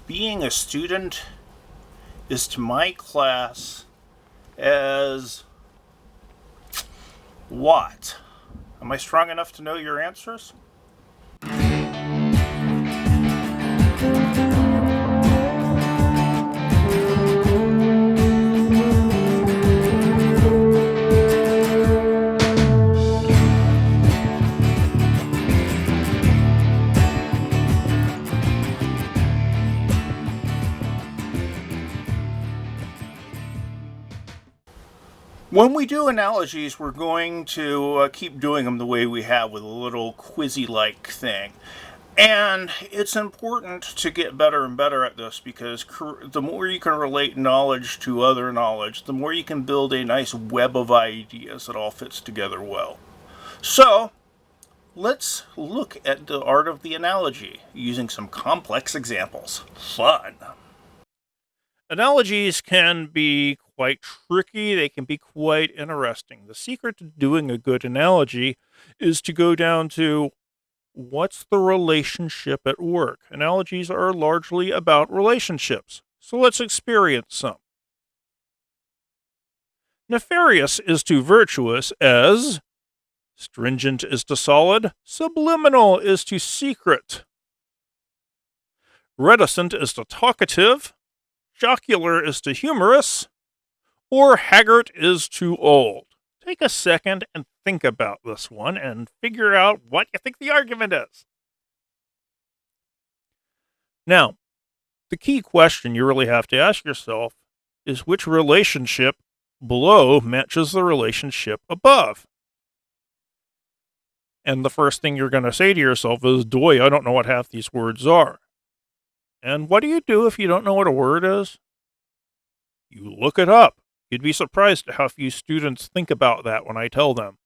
being a student is to my class as what? Am I strong enough to know your answers? When we do analogies, we're going to keep doing them the way we have with a little quizzy-like thing. And it's important to get better and better at this because the more you can relate knowledge to other knowledge, the more you can build a nice web of ideas that all fits together well. So, let's look at the art of the analogy using some complex examples. Fun! Analogies can be quite tricky, they can be quite interesting. The secret to doing a good analogy is to go down to what's the relationship at work. Analogies are largely about relationships, so let's experience some. Nefarious is to virtuous as stringent is to solid, subliminal is to secret. Reticent is to talkative, jocular is to humorous, or haggard is to old. Take a second and think about this one and figure out what you think the argument is. Now, the key question you really have to ask yourself is which relationship below matches the relationship above. And the first thing you're going to say to yourself is, "Doy, I don't know what half these words are." And what do you do if you don't know what a word is? You look it up. You'd be surprised at how few students think about that when I tell them.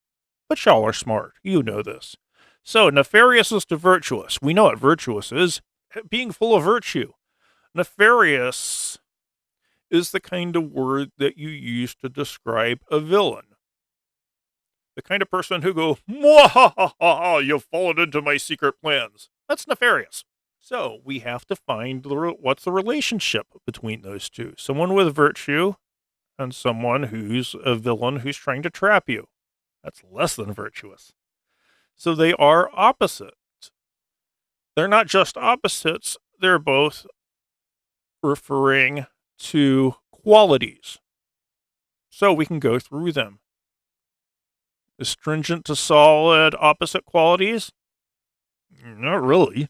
But y'all are smart. You know this. So, nefarious is to virtuous. We know what virtuous is. Being full of virtue. Nefarious is the kind of word that you use to describe a villain. The kind of person who go, "Mwahaha, you've fallen into my secret plans." That's nefarious. So, we have to find what's the relationship between those two. Someone with virtue and someone who's a villain who's trying to trap you. That's less than virtuous. So they are opposite. They're not just opposites, they're both referring to qualities. So we can go through them. Astringent to solid, opposite qualities? Not really.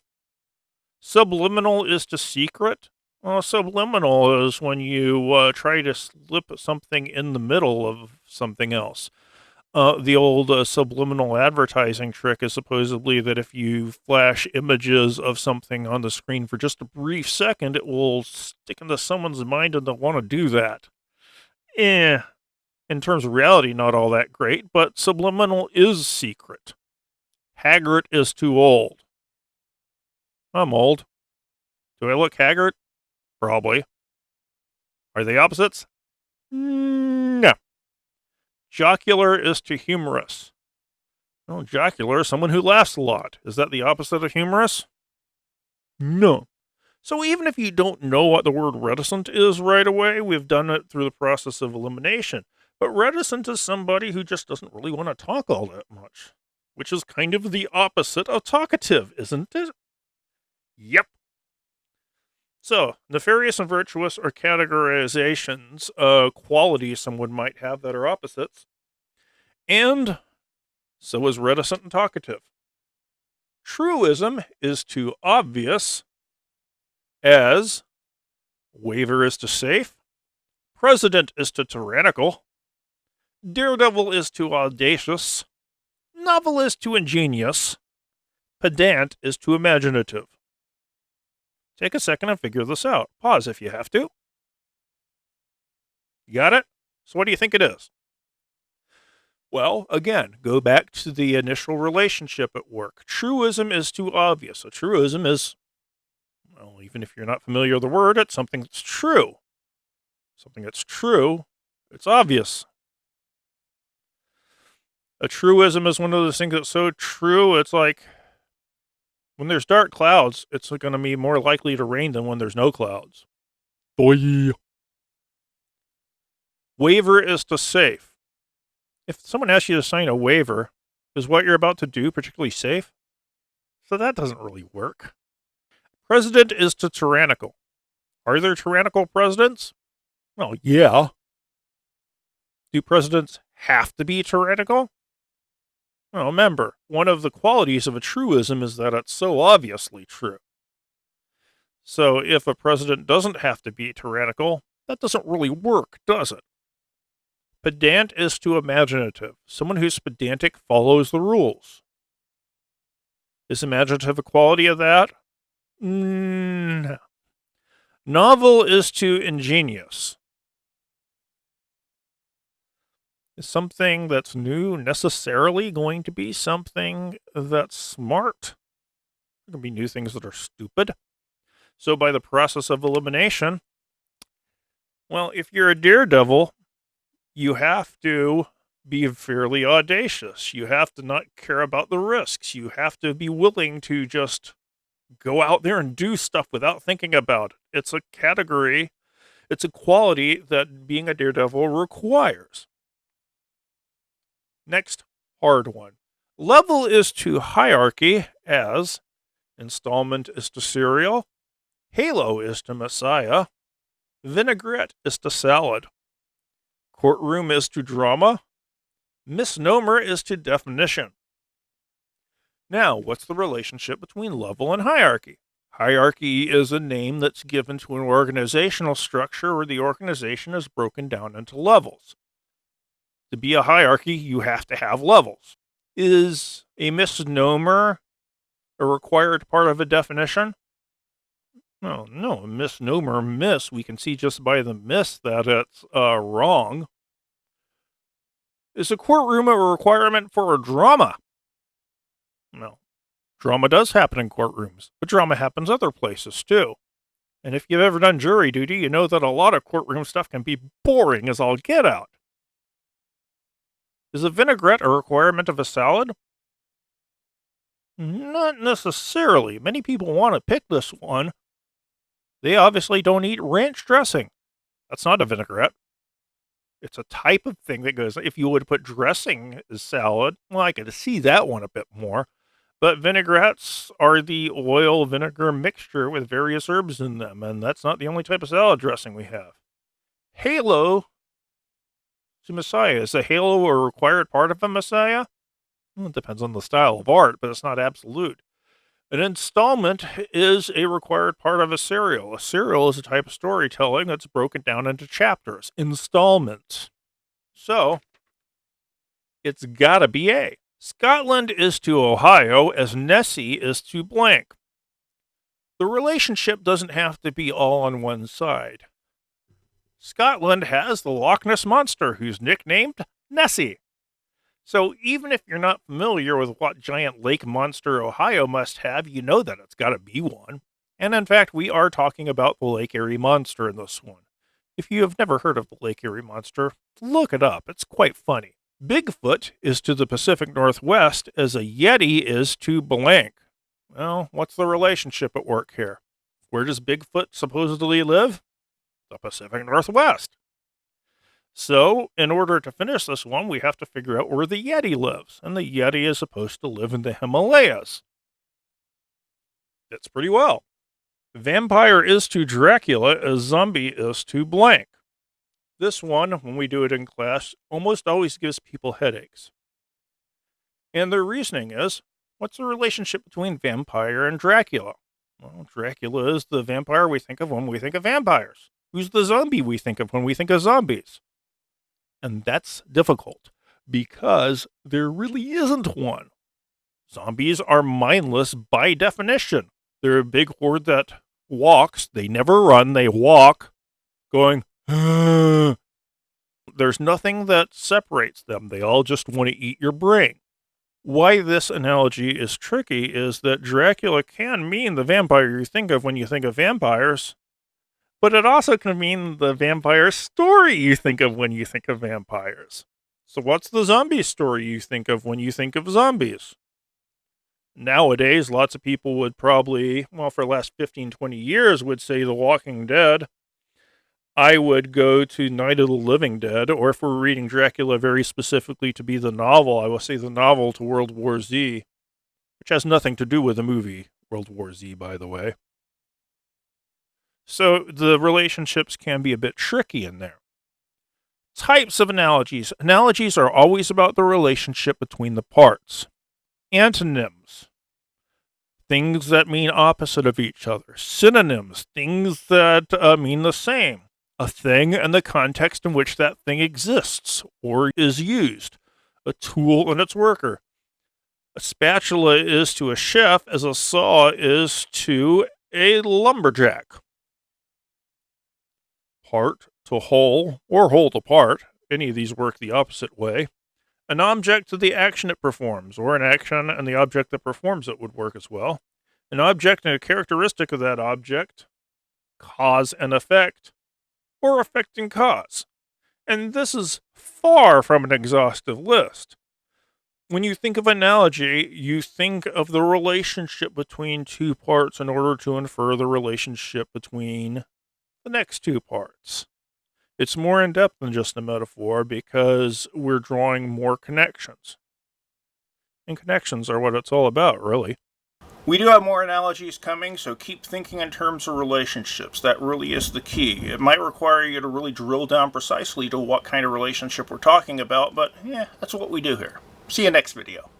Subliminal is to secret? Well, subliminal is when you try to slip something in the middle of something else. The old subliminal advertising trick is supposedly that if you flash images of something on the screen for just a brief second, it will stick into someone's mind and they'll want to do that. In terms of reality, not all that great, but subliminal is secret. Haggard is too old. I'm old. Do I look haggard? Probably. Are they opposites? No. Jocular is to humorous. Well, jocular is someone who laughs a lot. Is that the opposite of humorous? No. So even if you don't know what the word reticent is right away, we've done it through the process of elimination. But reticent is somebody who just doesn't really want to talk all that much, which is kind of the opposite of talkative, isn't it? Yep. So, nefarious and virtuous are categorizations of qualities someone might have that are opposites. And so is reticent and talkative. Truism is to obvious as waiver is to safe, president is to tyrannical, daredevil is to audacious, novel is to ingenious, pedant is to imaginative. Take a second and figure this out. Pause if you have to. You got it? So what do you think it is? Well, again, go back to the initial relationship at work. Truism is too obvious. A truism is, well, even if you're not familiar with the word, it's something that's true. Something that's true, it's obvious. A truism is one of those things that's so true, it's like, When there's dark clouds, it's going to be more likely to rain than when there's no clouds. Boy. Waiver is to safe. If someone asks you to sign a waiver, is what you're about to do particularly safe? So that doesn't really work. President is to tyrannical. Are there tyrannical presidents? Well, yeah. Do presidents have to be tyrannical? Well, remember, one of the qualities of a truism is that it's so obviously true. So if a president doesn't have to be tyrannical, that doesn't really work, does it? Pedant is to imaginative. Someone who's pedantic follows the rules. Is imaginative a quality of that? No. Novel is to ingenious. Is something that's new necessarily going to be something that's smart? There can be new things that are stupid. So by the process of elimination, well, if you're a daredevil, you have to be fairly audacious. You have to not care about the risks. You have to be willing to just go out there and do stuff without thinking about it. It's a category, it's a quality that being a daredevil requires. Next, hard one. Level is to hierarchy, as installment is to cereal, halo is to messiah, vinaigrette is to salad, courtroom is to drama, misnomer is to definition. Now, what's the relationship between level and hierarchy? Hierarchy is a name that's given to an organizational structure where the organization is broken down into levels. To be a hierarchy, you have to have levels. Is a misnomer a required part of a definition? No, a misnomer, we can see just by the miss that it's wrong. Is a courtroom a requirement for a drama? No. Drama does happen in courtrooms, but drama happens other places too. And if you've ever done jury duty, you know that a lot of courtroom stuff can be boring as all get out. Is a vinaigrette a requirement of a salad? Not necessarily. Many people want to pick this one. They obviously don't eat ranch dressing. That's not a vinaigrette. It's a type of thing that goes, if you would put dressing as salad, well, I could see that one a bit more. But vinaigrettes are the oil vinegar mixture with various herbs in them, and that's not the only type of salad dressing we have. Halo to messiah. Is a halo a required part of a messiah? Well, it depends on the style of art, but it's not absolute. An installment is a required part of a serial. A serial is a type of storytelling that's broken down into chapters, installments. So, it's gotta be A. Scotland is to Ohio as Nessie is to blank. The relationship doesn't have to be all on one side. Scotland has the Loch Ness Monster, who's nicknamed Nessie. So even if you're not familiar with what giant lake monster Ohio must have, you know that it's got to be one. And in fact, we are talking about the Lake Erie Monster in this one. If you have never heard of the Lake Erie Monster, look it up. It's quite funny. Bigfoot is to the Pacific Northwest as a Yeti is to blank. Well, what's the relationship at work here? Where does Bigfoot supposedly live? The Pacific Northwest. So, in order to finish this one, we have to figure out where the Yeti lives. And the Yeti is supposed to live in the Himalayas. Fits pretty well. Vampire is to Dracula as zombie is to blank. This one, when we do it in class, almost always gives people headaches. And their reasoning is, what's the relationship between vampire and Dracula? Well, Dracula is the vampire we think of when we think of vampires. Who's the zombie we think of when we think of zombies? And that's difficult, because there really isn't one. Zombies are mindless by definition. They're a big horde that walks. They never run, they walk, going, there's nothing that separates them. They all just want to eat your brain. Why this analogy is tricky is that Dracula can mean the vampire you think of when you think of vampires, but it also can mean the vampire story you think of when you think of vampires. So what's the zombie story you think of when you think of zombies? Nowadays, lots of people would probably, well, for the last 15, 20 years, would say The Walking Dead. I would go to Night of the Living Dead, or if we're reading Dracula very specifically to be the novel, I will say the novel to World War Z, which has nothing to do with the movie World War Z, by the way. So the relationships can be a bit tricky in there. Types of analogies. Analogies are always about the relationship between the parts. Antonyms. Things that mean opposite of each other. Synonyms. Things that mean the same. A thing and the context in which that thing exists or is used. A tool and its worker. A spatula is to a chef as a saw is to a lumberjack. Part to whole, or whole to part. Any of these work the opposite way. An object to the action it performs, or an action and the object that performs it would work as well. An object and a characteristic of that object. Cause and effect, or effect and cause. And this is far from an exhaustive list. When you think of analogy, you think of the relationship between two parts in order to infer the relationship between the next two parts. It's more in depth than just a metaphor because we're drawing more connections. And connections are what it's all about, really. We do have more analogies coming, so keep thinking in terms of relationships. That really is the key. It might require you to really drill down precisely to what kind of relationship we're talking about, but yeah, that's what we do here. See you next video.